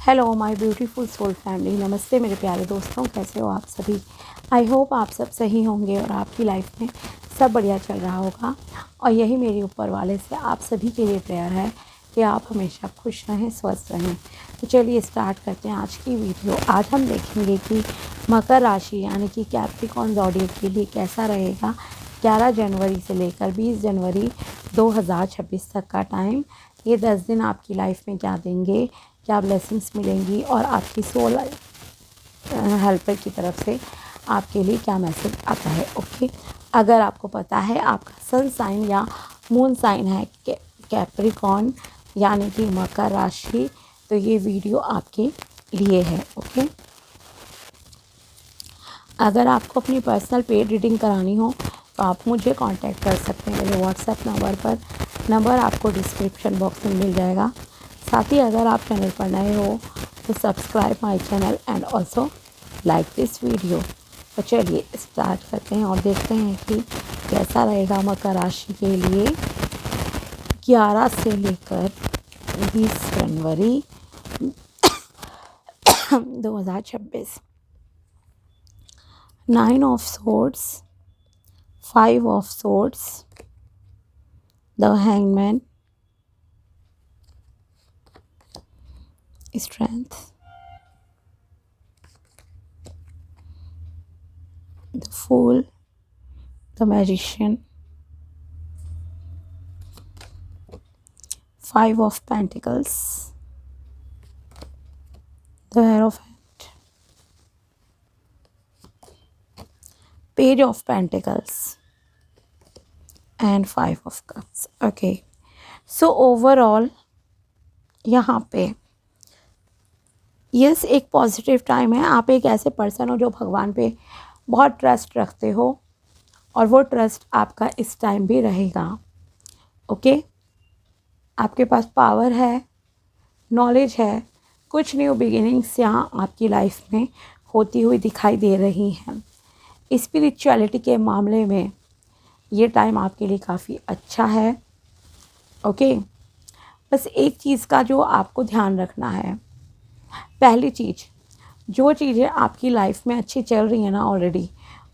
Hello my beautiful soul family, नमस्ते मेरे प्यारे दोस्तों, कैसे हो आप सभी। आई होप आप सब सही होंगे और आपकी लाइफ में सब बढ़िया चल रहा होगा। और यही मेरी ऊपर वाले से आप सभी के लिए प्रेयर है कि आप हमेशा खुश रहें, स्वस्थ रहें। तो चलिए स्टार्ट करते हैं आज की वीडियो। आज हम देखेंगे कि मकर राशि यानी कि कैप्रिकॉर्न ज़ोडिएक के लिए कैसा रहेगा 11 जनवरी से लेकर 20 जनवरी 2026 तक का टाइम। ये 10 दिन आपकी लाइफ में क्या देंगे, क्या ब्लेसिंग्स मिलेंगी और आपकी सोल हेल्पर की तरफ से आपके लिए क्या मैसेज आता है। ओके, अगर आपको पता है आपका सन साइन या मून साइन है कैप्रिकॉर्न यानी कि मकर राशि, तो ये वीडियो आपके लिए है। ओके, अगर आपको अपनी पर्सनल पेड रीडिंग करानी हो तो आप मुझे कांटेक्ट कर सकते हैं मेरे व्हाट्सएप नंबर पर। नंबर आपको डिस्क्रिप्शन बॉक्स में मिल जाएगा। साथ ही अगर आप चैनल पर नए हो तो subscribe my channel and also like this video. तो चलिए स्टार्ट करते हैं और देखते हैं कि कैसा रहेगा मकर राशि के लिए 11 से लेकर 20 जनवरी 2026। 9 of swords, 5 of swords, the hangman, strength, the fool, the magician, 5 of pentacles, the hierophant, page of pentacles and 5 of cups. Okay, so overall यहाँ पे यस एक पॉजिटिव टाइम है। आप एक ऐसे पर्सन हो जो भगवान पे बहुत ट्रस्ट रखते हो और वो ट्रस्ट आपका इस टाइम भी रहेगा। ओके, आपके पास पावर है, नॉलेज है, कुछ न्यू बिगिनिंग्स यहाँ आपकी लाइफ में होती हुई दिखाई दे रही हैं। स्पिरिचुअलिटी के मामले में ये टाइम आपके लिए काफ़ी अच्छा है। ओके, बस एक चीज़ का जो आपको ध्यान रखना है, पहली चीज़, जो चीज़ें आपकी लाइफ में अच्छी चल रही हैं ना ऑलरेडी,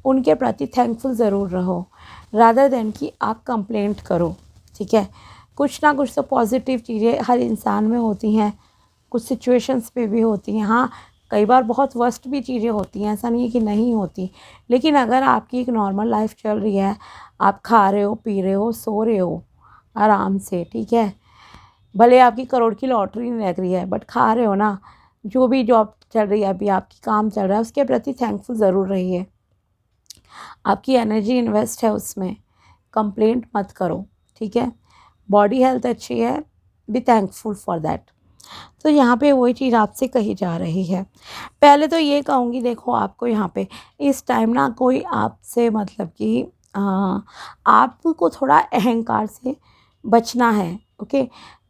उनके प्रति थैंकफुल ज़रूर रहो रादर देन कि आप कंप्लेंट करो। ठीक है, कुछ ना कुछ तो पॉजिटिव चीज़ें हर इंसान में होती हैं, कुछ सिचुएशंस पे भी होती हैं। हाँ, कई बार बहुत वर्स्ट भी चीज़ें होती हैं, ऐसा नहीं है कि नहीं होती। लेकिन अगर आपकी एक नॉर्मल लाइफ चल रही है, आप खा रहे हो, पी रहे हो, सो रहे हो आराम से, ठीक है, भले आपकी करोड़ की लॉटरी नहीं लग रही है बट खा रहे हो ना, जो भी जॉब चल रही है, अभी आपकी काम चल रहा है, उसके प्रति थैंकफुल ज़रूर रहिए। आपकी एनर्जी इन्वेस्ट है उसमें, कंप्लेंट मत करो। ठीक है, बॉडी हेल्थ अच्छी है, बी थैंकफुल फॉर दैट। तो यहाँ पे वही चीज़ आपसे कही जा रही है। पहले तो ये कहूँगी, देखो आपको यहाँ पे इस टाइम ना कोई आपसे मतलब कि आपको थोड़ा अहंकार से बचना है। ओके,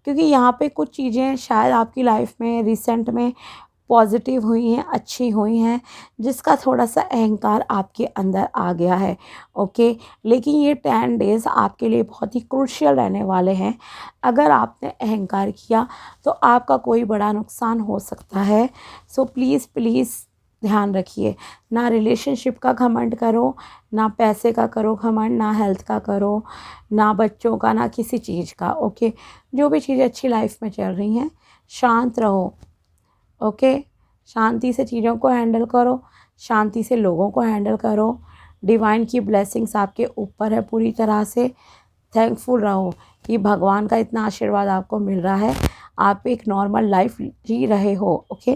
क्योंकि यहाँ पे कुछ चीज़ें शायद आपकी लाइफ में रिसेंट में पॉजिटिव हुई हैं, अच्छी हुई हैं, जिसका थोड़ा सा अहंकार आपके अंदर आ गया है। ओके, लेकिन ये 10 डेज़ आपके लिए बहुत ही क्रूशियल रहने वाले हैं। अगर आपने अहंकार किया तो आपका कोई बड़ा नुकसान हो सकता है। सो प्लीज़ प्लीज़ ध्यान रखिए, ना रिलेशनशिप का घमंड करो, ना पैसे का करो घमंड, ना हेल्थ का करो, ना बच्चों का, ना किसी चीज़ का। ओके, जो भी चीज़ें अच्छी लाइफ में चल रही हैं, शांत रहो। ओके, शांति से चीज़ों को हैंडल करो, शांति से लोगों को हैंडल करो। डिवाइन की ब्लेसिंग्स आपके ऊपर है पूरी तरह से। थैंकफुल रहो कि भगवान का इतना आशीर्वाद आपको मिल रहा है, आप एक नॉर्मल लाइफ जी रहे हो। ओके,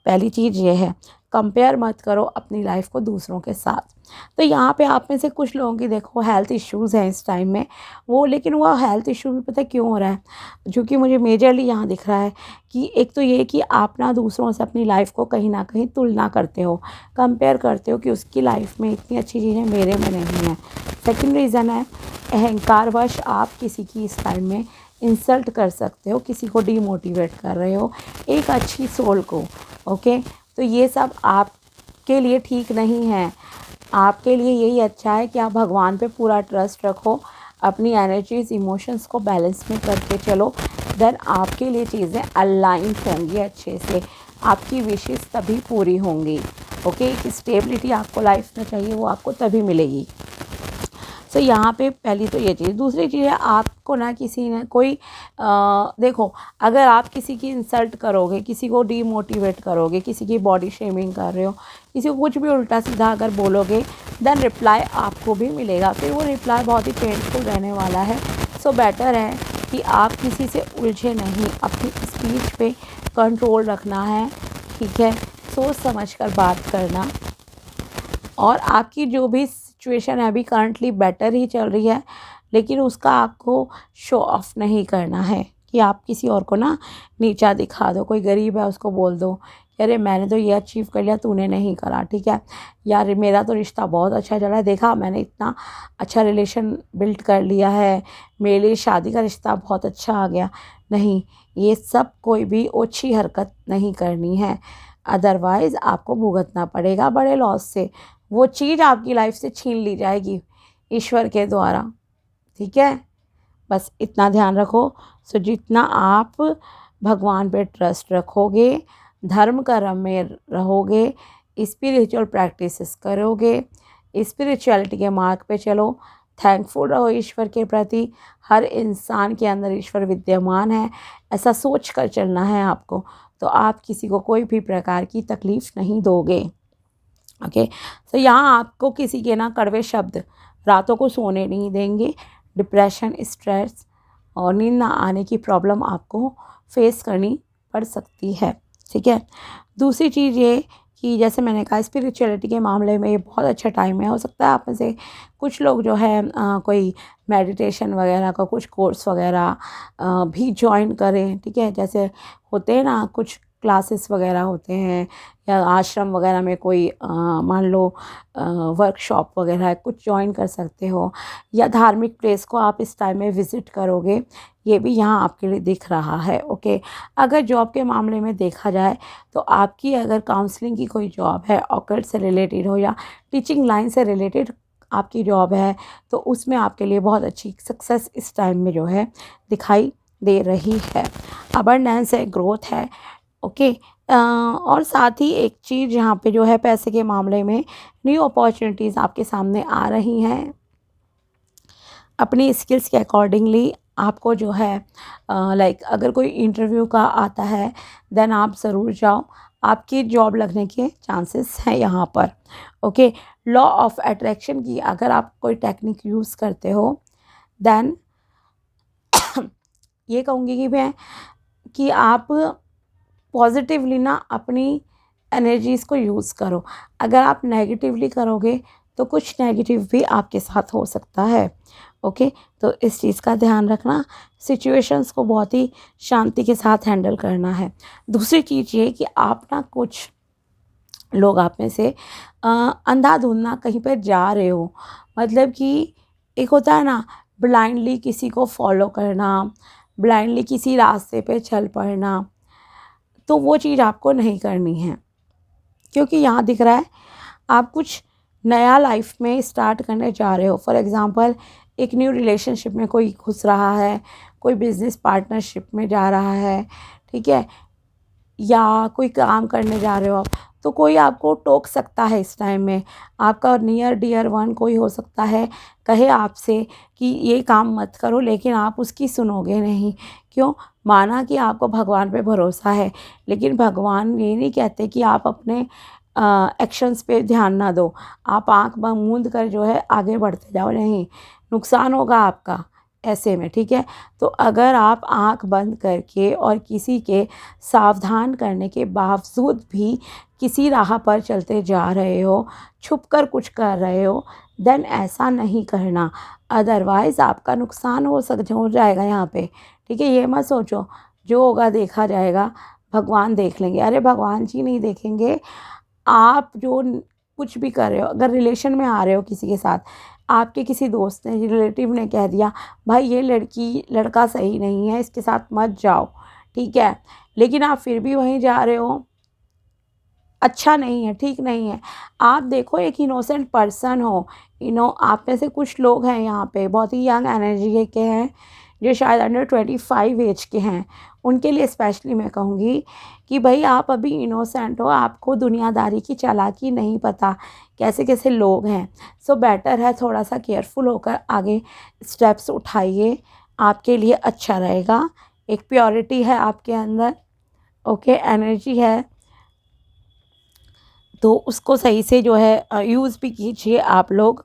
पहली चीज़ ये है, कंपेयर मत करो अपनी लाइफ को दूसरों के साथ। तो यहाँ पे आप में से कुछ लोगों की देखो हेल्थ इश्यूज़ हैं इस टाइम में, वो लेकिन वो हेल्थ इशू भी पता क्यों हो रहा है, जो कि मुझे मेजरली यहाँ दिख रहा है कि एक तो ये कि आप ना दूसरों से अपनी लाइफ को कहीं ना कहीं तुलना करते हो, कंपेयर करते हो कि उसकी लाइफ में इतनी अच्छी चीज़ें मेरे में नहीं हैं। सेकेंड रीज़न है, अहंकारवश आप किसी की इस टाइम में इंसल्ट कर सकते हो, किसी को डीमोटिवेट कर रहे हो एक अच्छी सोल को। ओके, तो ये सब आपके लिए ठीक नहीं है। आपके लिए यही अच्छा है कि आप भगवान पे पूरा ट्रस्ट रखो, अपनी एनर्जीज इमोशंस को बैलेंस में करके चलो, देन आपके लिए चीज़ें अलाइन होंगी अच्छे से। आपकी विशेष तभी पूरी होंगी। ओके, एक स्टेबिलिटी आपको लाइफ में चाहिए, वो आपको तभी मिलेगी। सो यहाँ पे पहली तो ये चीज़। दूसरी चीज़ है, आपको ना किसी ने कोई देखो, अगर आप किसी की इंसल्ट करोगे, किसी को डीमोटिवेट करोगे, किसी की बॉडी शेमिंग कर रहे हो, किसी को कुछ भी उल्टा सीधा अगर बोलोगे, देन रिप्लाई आपको भी मिलेगा। फिर वो रिप्लाई बहुत ही पेनफुल रहने वाला है। सो बेटर है कि आप किसी से उलझे नहीं, अपनी स्पीच पे कंट्रोल रखना है, ठीक है, सोच समझ कर बात करना। और आपकी जो भी सिचुएशन है अभी करंटली बेटर ही चल रही है, लेकिन उसका आपको शो ऑफ नहीं करना है कि आप किसी और को ना नीचा दिखा दो। कोई गरीब है उसको बोल दो कि अरे मैंने तो ये अचीव कर लिया, तूने नहीं करा, ठीक है यार, मेरा तो रिश्ता बहुत अच्छा चला है, देखा मैंने इतना अच्छा रिलेशन बिल्ड कर लिया है, मेरे लिए शादी का रिश्ता बहुत अच्छा आ गया। नहीं, ये सब कोई भी ओछी हरकत नहीं करनी है, अदरवाइज़ आपको भुगतना पड़ेगा बड़े लॉस से। वो चीज़ आपकी लाइफ से छीन ली जाएगी ईश्वर के द्वारा, ठीक है। बस इतना ध्यान रखो। सो जितना आप भगवान पे ट्रस्ट रखोगे, धर्म कर्म में रहोगे, स्पिरिचुअल प्रैक्टिसेस करोगे, स्पिरिचुअलिटी के मार्ग पे चलो, थैंकफुल रहो ईश्वर के प्रति। हर इंसान के अंदर ईश्वर विद्यमान है, ऐसा सोच कर चलना है आपको, तो आप किसी को कोई भी प्रकार की तकलीफ़ नहीं दोगे। ओके, तो यहाँ आपको किसी के ना कड़वे शब्द रातों को सोने नहीं देंगे। डिप्रेशन, स्ट्रेस और नींद ना आने की प्रॉब्लम आपको फेस करनी पड़ सकती है, ठीक है। दूसरी चीज़ ये कि जैसे मैंने कहा, स्पिरिचुअलिटी के मामले में ये बहुत अच्छा टाइम है। हो सकता है आप में से कुछ लोग जो है कोई मेडिटेशन वगैरह का कुछ कोर्स वगैरह भी ज्वाइन करें, ठीक है। जैसे होते हैं ना कुछ क्लासेस वगैरह होते हैं, या आश्रम वगैरह में कोई मान लो वर्कशॉप वगैरह है, कुछ ज्वाइन कर सकते हो, या धार्मिक प्लेस को आप इस टाइम में विज़िट करोगे, ये भी यहाँ आपके लिए दिख रहा है। ओके, अगर जॉब के मामले में देखा जाए तो आपकी अगर काउंसलिंग की कोई जॉब है, ऑकल्ट से रिलेटेड हो या टीचिंग लाइन से रिलेटेड आपकी जॉब है, तो उसमें आपके लिए बहुत अच्छी सक्सेस इस टाइम में जो है दिखाई दे रही है। अबंडेंस है, ग्रोथ है। ओके, और साथ ही एक चीज़ यहाँ पे जो है, पैसे के मामले में न्यू अपॉर्चुनिटीज़ आपके सामने आ रही हैं। अपनी स्किल्स के अकॉर्डिंगली आपको जो है लाइक अगर कोई इंटरव्यू का आता है, देन आप ज़रूर जाओ, आपकी जॉब लगने के चांसेस हैं यहाँ पर। ओके, लॉ ऑफ अट्रैक्शन की अगर आप कोई टेक्निक यूज़ करते हो, देन ये कहूँगी कि मैं कि आप पॉजिटिवली ना अपनी एनर्जीज़ को यूज़ करो। अगर आप नेगेटिवली करोगे तो कुछ नेगेटिव भी आपके साथ हो सकता है। ओके, तो इस चीज़ का ध्यान रखना, सिचुएशंस को बहुत ही शांति के साथ हैंडल करना है। दूसरी चीज़ ये कि आप ना कुछ लोग आप में से अंधाधुंध ना कहीं पर जा रहे हो, मतलब कि एक होता है ना ब्लाइंडली किसी को फॉलो करना, ब्लाइंडली किसी रास्ते पे चल पड़ना, तो वो चीज़ आपको नहीं करनी है। क्योंकि यहाँ दिख रहा है आप कुछ नया लाइफ में स्टार्ट करने जा रहे हो। फॉर एग्ज़ाम्पल, एक न्यू रिलेशनशिप में कोई घुस रहा है, कोई बिज़नेस पार्टनरशिप में जा रहा है, ठीक है, या कोई काम करने जा रहे हो आप, तो कोई आपको टोक सकता है इस टाइम में। आपका नियर डियर वन कोई हो सकता है कहे आपसे कि ये काम मत करो, लेकिन आप उसकी सुनोगे नहीं। क्यों? माना कि आपको भगवान पे भरोसा है, लेकिन भगवान ये नहीं कहते कि आप अपने एक्शंस पे ध्यान ना दो, आप आँख मूंद कर जो है आगे बढ़ते जाओ, नहीं, नुकसान होगा आपका ऐसे में, ठीक है। तो अगर आप आँख बंद करके और किसी के सावधान करने के बावजूद भी किसी राह पर चलते जा रहे हो, छुप कर कुछ कर रहे हो, देन ऐसा नहीं करना, अदरवाइज़ आपका नुकसान हो जाएगा यहाँ पे, ठीक है। ये मत सोचो जो होगा देखा जाएगा, भगवान देख लेंगे। अरे भगवान जी नहीं देखेंगे, आप जो कुछ भी कर रहे हो, अगर रिलेशन में आ रहे हो किसी के साथ, आपके किसी दोस्त ने, रिलेटिव ने कह दिया भाई ये लड़का सही नहीं है, इसके साथ मत जाओ, ठीक है, लेकिन आप फिर भी वहीं जा रहे हो, अच्छा नहीं है, ठीक नहीं है। आप देखो एक इनोसेंट पर्सन हो, आप में से कुछ लोग हैं यहाँ पे बहुत ही यंग एनर्जी के हैं, जो शायद अंडर 25 एज के हैं, उनके लिए स्पेशली मैं कहूँगी कि भाई आप अभी इनोसेंट हो, आपको दुनियादारी की चालाकी नहीं पता, कैसे कैसे लोग हैं। सो बेटर है थोड़ा सा केयरफुल होकर आगे स्टेप्स उठाइए, आपके लिए अच्छा रहेगा। एक प्योरिटी है आपके अंदर, ओके, एनर्जी है, तो उसको सही से जो है यूज़ भी कीजिए आप लोग।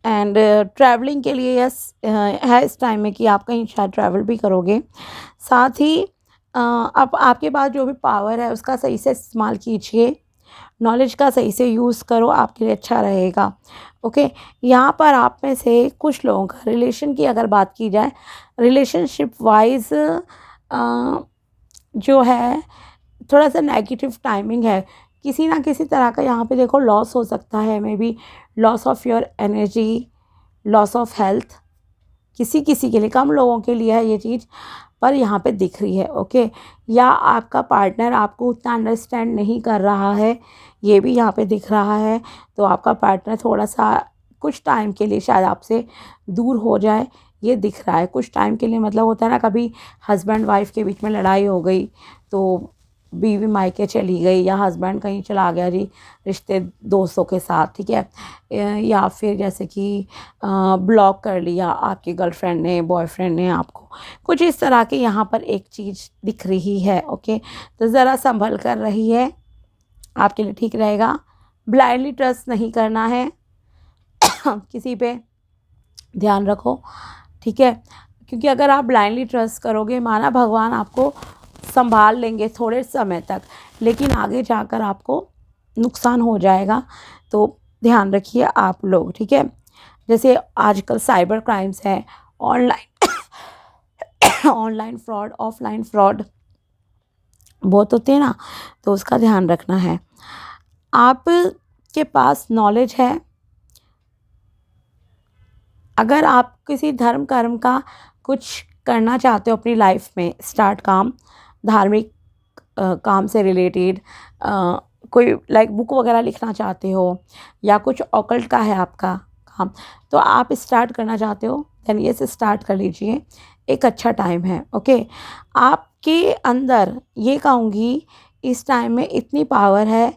एंड ट्रैवलिंग के लिए यस है इस टाइम में कि आप कहीं शायद ट्रैवल भी करोगे। साथ ही अब आपके पास जो भी पावर है उसका सही से इस्तेमाल कीजिए, नॉलेज का सही से यूज़ करो, आपके लिए अच्छा रहेगा। ओके, यहाँ पर आप में से कुछ लोगों का रिलेशन की अगर बात की जाए, रिलेशनशिप वाइज जो है थोड़ा सा नेगेटिव टाइमिंग है। किसी ना किसी तरह का यहाँ पे देखो लॉस हो सकता है, may be loss of your energy, loss of health, किसी किसी के लिए, कम लोगों के लिए है ये चीज़, पर यहाँ पे दिख रही है। ओके, या आपका पार्टनर आपको उतना अंडरस्टैंड नहीं कर रहा है, ये भी यहाँ पे दिख रहा है। तो आपका पार्टनर थोड़ा सा कुछ टाइम के लिए शायद आपसे दूर हो जाए, ये दिख रहा है। कुछ टाइम के लिए मतलब होता है ना, कभी हस्बैंड वाइफ के बीच में लड़ाई हो गई तो बीवी मायके चली गई, या हस्बैंड कहीं चला गया जी रिश्ते दोस्तों के साथ, ठीक है, या फिर जैसे कि ब्लॉक कर लिया आपकी गर्लफ्रेंड ने, बॉयफ्रेंड ने आपको, कुछ इस तरह के यहाँ पर एक चीज़ दिख रही है। ओके, तो ज़रा संभल कर रही है, आपके लिए ठीक रहेगा। ब्लाइंडली ट्रस्ट नहीं करना है किसी पे, ध्यान रखो, ठीक है, क्योंकि अगर आप ब्लाइंडली ट्रस्ट करोगे, माना भगवान आपको संभाल लेंगे थोड़े समय तक, लेकिन आगे जाकर आपको नुकसान हो जाएगा। तो ध्यान रखिए आप लोग, ठीक है। जैसे आजकल साइबर क्राइम्स है, ऑनलाइन फ्रॉड, ऑफलाइन फ्रॉड बहुत होते हैं ना, तो उसका ध्यान रखना है। आपके पास नॉलेज है, अगर आप किसी धर्म कर्म का कुछ करना चाहते हो अपनी लाइफ में, स्टार्ट काम, धार्मिक काम से रिलेटेड, कोई लाइक बुक वगैरह लिखना चाहते हो, या कुछ ऑकल्ट का है आपका काम, तो आप स्टार्ट करना चाहते हो, देन ये से स्टार्ट कर लीजिए, एक अच्छा टाइम है। ओके, आपके अंदर ये कहूँगी इस टाइम में इतनी पावर है,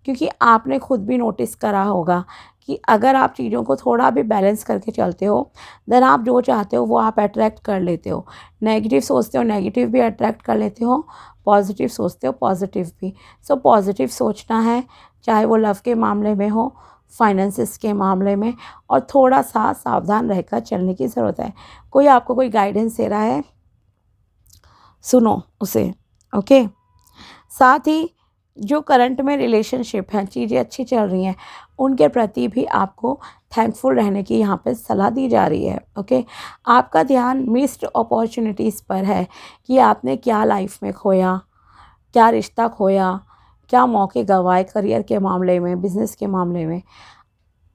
क्योंकि आपने खुद भी नोटिस करा होगा कि अगर आप चीज़ों को थोड़ा भी बैलेंस करके चलते हो, देन आप जो चाहते हो वो आप अट्रैक्ट कर लेते हो। नेगेटिव सोचते हो, नेगेटिव भी अट्रैक्ट कर लेते हो, पॉजिटिव सोचते हो, पॉजिटिव भी। सो पॉजिटिव सोचना है, चाहे वो लव के मामले में हो, फाइनेंसिस के मामले में, और थोड़ा सा सावधान रहकर चलने की ज़रूरत है। कोई आपको कोई गाइडेंस दे रहा है, सुनो उसे। ओके, साथ ही जो करंट में रिलेशनशिप हैं, चीज़ें अच्छी चल रही हैं, उनके प्रति भी आपको थैंकफुल रहने की यहाँ पे सलाह दी जा रही है। ओके, आपका ध्यान मिस्ड अपॉर्चुनिटीज़ पर है कि आपने क्या लाइफ में खोया, क्या रिश्ता खोया, क्या मौके गंवाए करियर के मामले में, बिजनेस के मामले में,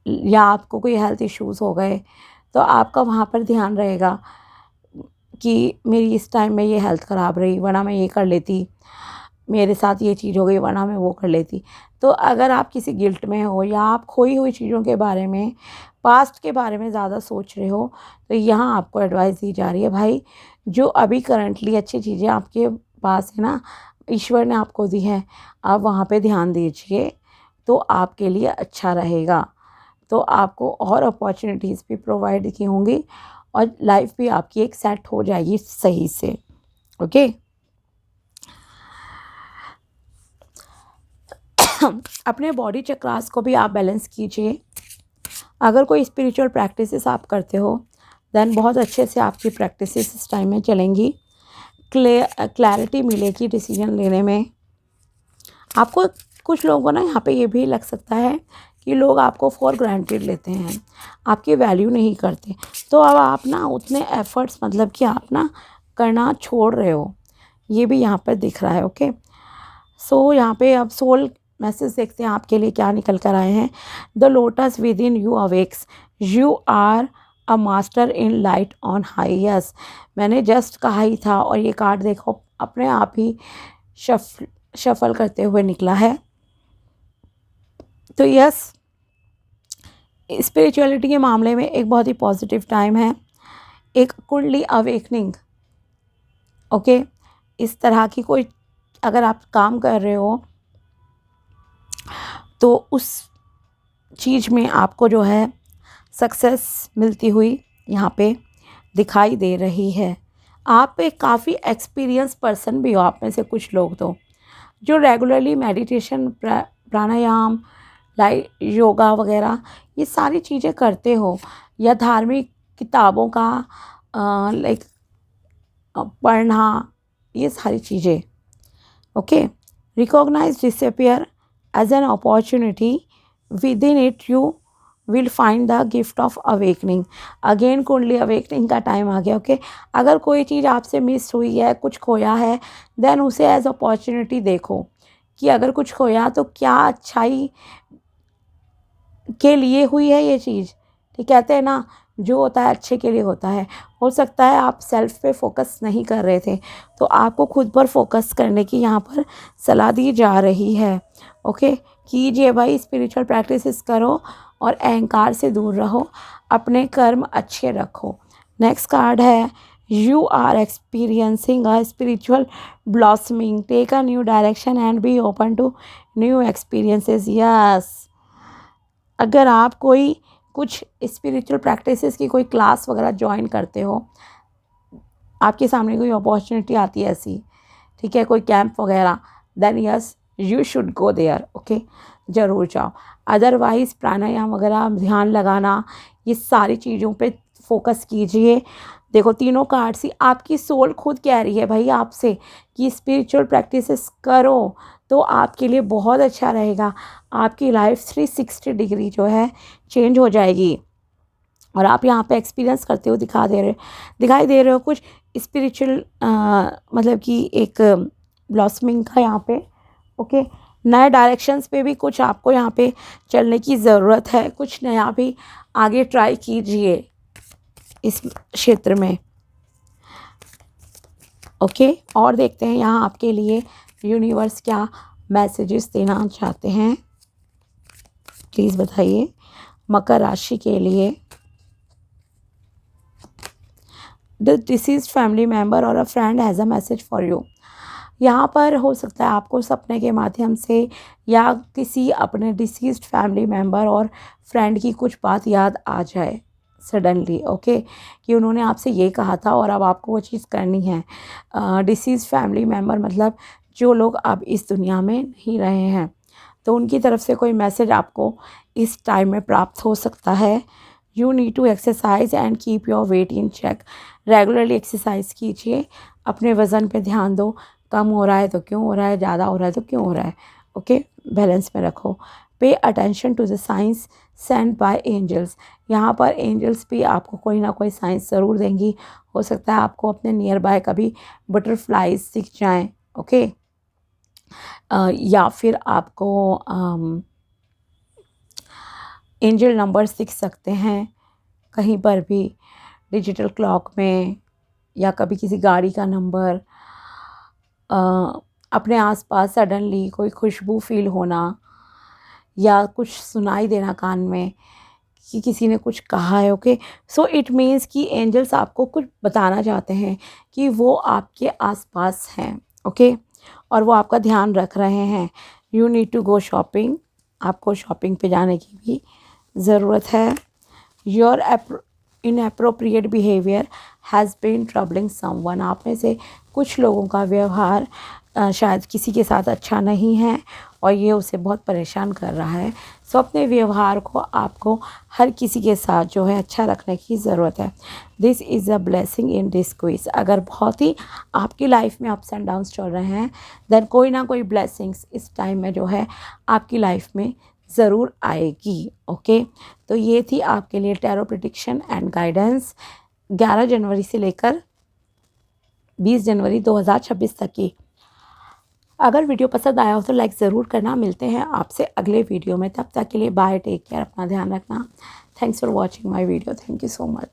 या आपको कोई हेल्थ इश्यूज़ हो गए, तो आपका वहाँ पर ध्यान रहेगा कि मेरी इस टाइम में ये हेल्थ ख़राब रही, वरना मैं ये कर लेती, मेरे साथ ये चीज़ हो गई वरना मैं वो कर लेती। तो अगर आप किसी गिल्ट में हो, या आप खोई हुई चीज़ों के बारे में, पास्ट के बारे में ज़्यादा सोच रहे हो, तो यहाँ आपको एडवाइस दी जा रही है, भाई जो अभी करंटली अच्छी चीज़ें आपके पास है ना, ईश्वर ने आपको दी है, आप वहाँ पे ध्यान दीजिए, तो आपके लिए अच्छा रहेगा। तो आपको और अपॉर्चुनिटीज़ भी प्रोवाइड की होंगी, और लाइफ भी आपकी एक सेट हो जाएगी सही से। ओके, अपने बॉडी चक्रास को भी आप बैलेंस कीजिए। अगर कोई स्पिरिचुअल प्रैक्टिसेस आप करते हो, देन बहुत अच्छे से आपकी प्रैक्टिसेस इस टाइम में चलेंगी, क्लैरिटी मिलेगी डिसीजन लेने में आपको। कुछ लोगों को ना यहाँ पे ये भी लग सकता है कि लोग आपको फॉर ग्रांटेड लेते हैं, आपकी वैल्यू नहीं करते, तो अब आप ना उतने एफर्ट्स मतलब कि आप ना करना छोड़ रहे हो, ये भी यहाँ पर दिख रहा है। ओके, सो यहाँ पे अब सोल मैसेज देखते हैं आपके लिए क्या निकल कर आए हैं। The lotus within you awakes, you are a master in light on high. Yes, मैंने जस्ट कहा ही था, और ये कार्ड देखो अपने आप ही शफल करते हुए निकला है। तो यस, स्पिरिचुअलिटी के मामले में एक बहुत ही पॉजिटिव टाइम है, एक कुंडली अवेकनिंग। ओके, इस तरह की कोई अगर आप काम कर रहे हो तो उस चीज़ में आपको जो है सक्सेस मिलती हुई यहाँ पे दिखाई दे रही है। आप एक काफ़ी एक्सपीरियंस पर्सन भी हो, आप में से कुछ लोग तो जो रेगुलरली मेडिटेशन प्राणायाम लाइक योगा वगैरह ये सारी चीज़ें करते हो, या धार्मिक किताबों का लाइक पढ़ना, ये सारी चीज़ें। Okay, recognise disappear as an opportunity, within it you will find the gift of awakening. Again kundali awakening का टाइम आ गया। ओके, अगर कोई चीज़ आपसे मिस हुई है, कुछ खोया है, देन उसे एज अपॉर्चुनिटी देखो कि अगर कुछ खोया तो क्या अच्छाई के लिए हुई है ये चीज़। ठीक कहते हैं ना, जो होता है अच्छे के लिए होता है। हो सकता है आप सेल्फ पे फोकस नहीं कर रहे थे, तो आपको खुद पर फोकस करने की यहाँ पर सलाह दी जा रही है। ओके, कीजिए भाई, स्पिरिचुअल प्रैक्टिसेस करो और अहंकार से दूर रहो, अपने कर्म अच्छे रखो। नेक्स्ट कार्ड है, you are experiencing a spiritual blossoming, take a new direction and be open to new experiences. Yes, अगर आप कोई कुछ स्पिरिचुअल प्रैक्टिसेस की कोई क्लास वगैरह ज्वाइन करते हो, आपके सामने कोई अपॉर्चुनिटी आती है ऐसी, ठीक है, कोई कैंप वगैरह, then yes you should go there. Okay, ज़रूर जाओ। अदरवाइज़ प्राणायाम वगैरह, ध्यान लगाना, ये सारी चीज़ों पे फोकस कीजिए। देखो तीनों कार्ड से आपकी सोल खुद कह रही है भाई आपसे कि स्पिरिचुअल प्रैक्टिसेस करो, तो आपके लिए बहुत अच्छा रहेगा। आपकी लाइफ 360 डिग्री जो है चेंज हो जाएगी। और आप यहाँ पे एक्सपीरियंस करते हो, दिखाई दे रहे हो कुछ स्पिरिचुअल मतलब कि एक ब्लॉसमिंग का यहाँ पे। ओके, नए डायरेक्शंस पे भी कुछ आपको यहाँ पे चलने की ज़रूरत है, कुछ नया भी आगे ट्राई कीजिए इस क्षेत्र में। ओके, और देखते हैं यहाँ आपके लिए यूनिवर्स क्या मैसेजेस देना चाहते हैं, प्लीज़ बताइए। मकर राशि के लिए, द डिसीज्ड फैमिली मेम्बर और अ friend has a message for you. यहाँ पर हो सकता है आपको सपने के माध्यम से या किसी अपने डिसीज्ड फैमिली मेम्बर और फ्रेंड की कुछ बात याद आ जाए सडनली। ओके, कि उन्होंने आपसे ये कहा था और अब आपको वो चीज़ करनी है। डिसीज्ड फैमिली मेम्बर मतलब जो लोग अब इस दुनिया में नहीं रहे हैं, तो उनकी तरफ से कोई मैसेज आपको इस टाइम में प्राप्त हो सकता है। You need to exercise and keep your weight in check. Regularly exercise कीजिए, अपने वज़न पे ध्यान दो, कम हो रहा है तो क्यों हो रहा है, ज़्यादा हो रहा है तो क्यों हो रहा है। ओके, बैलेंस में रखो। Pay attention to the signs send by angels. यहाँ पर एंजल्स भी आपको कोई ना कोई साइंस ज़रूर देंगी। हो सकता है आपको अपने नियर बाय कभी बटरफ्लाइज दिख जाएँ। ओके, या फिर आपको एंजल नंबर्स दिख सकते हैं कहीं पर भी, डिजिटल क्लॉक में, या कभी किसी गाड़ी का नंबर। अपने आसपास सडनली कोई खुशबू फील होना, या कुछ सुनाई देना कान में कि किसी ने कुछ कहा है। ओके, सो इट मीन्स कि एंजल्स आपको कुछ बताना चाहते हैं कि वो आपके आसपास हैं। ओके, और वो आपका ध्यान रख रहे हैं। You need to go shopping, आपको शॉपिंग पे जाने की भी ज़रूरत है। Your inappropriate behaviour has been troubling someone. आप में से कुछ लोगों का व्यवहार शायद किसी के साथ अच्छा नहीं है और ये उसे बहुत परेशान कर रहा है। सो अपने व्यवहार को आपको हर किसी के साथ जो है अच्छा रखने की ज़रूरत है। This is a blessing in disguise. अगर बहुत ही आपकी लाइफ में अप्स एंड डाउन्स चल रहे हैं, देन कोई ना कोई ब्लेसिंग्स इस टाइम में जो है आपकी लाइफ में ज़रूर आएगी। ओके, तो ये थी आपके लिए टैरो प्रेडिक्शन एंड गाइडेंस 11 जनवरी से लेकर 20 जनवरी 2026 तक की। अगर वीडियो पसंद आया हो तो लाइक ज़रूर करना। मिलते हैं आपसे अगले वीडियो में, तब तक के लिए बाय, टेक केयर, अपना ध्यान रखना। Thanks for watching my video, thank you so much.